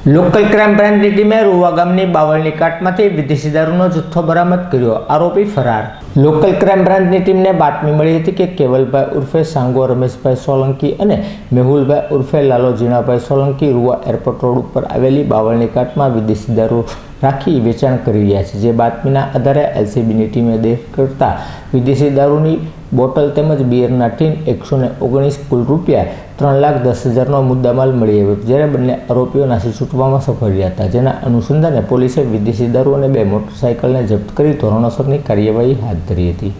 Local crime બ્રાન્ચની ટીમે રૂવા ગામની બાવળની કાટમાંથી વિદેશી દારૂનો જથ્થો બરામદ કર્યો, આરોપી ફરાર। લોકલ ક્રાઇમ બ્રાન્ચની ટીમને બાતમી મળી હતી કે કેવલભાઈ ઉર્ફે સાંગો રમેશભાઈ સોલંકી અને મેહુલભાઈ ઉર્ફે લાલો જીણાભાઈ સોલંકી રૂવા એરપોર્ટ રોડ ઉપર આવેલી બાવળની કાટમાં વિદેશી દારૂ રાખી વેચાણ કરી રહ્યા છે। જે બાતમીના આધારે એલસીબીની ટીમે દેખ કરતા વિદેશી દારૂની બોટલ તેમજ બિયરના ટીન 119 કુલ રૂપિયા 3,10,000નો મુદ્દામાલ મળી આવ્યો, જ્યારે બંને આરોપીઓ નાસી છૂટવામાં સફળ રહ્યા હતા। જેના અનુસંધાને પોલીસે વિદેશી દારૂ અને 2 મોટરસાઇકલને જપ્ત કરી ધોરણસરની કાર્યવાહી હાથ ધરી હતી।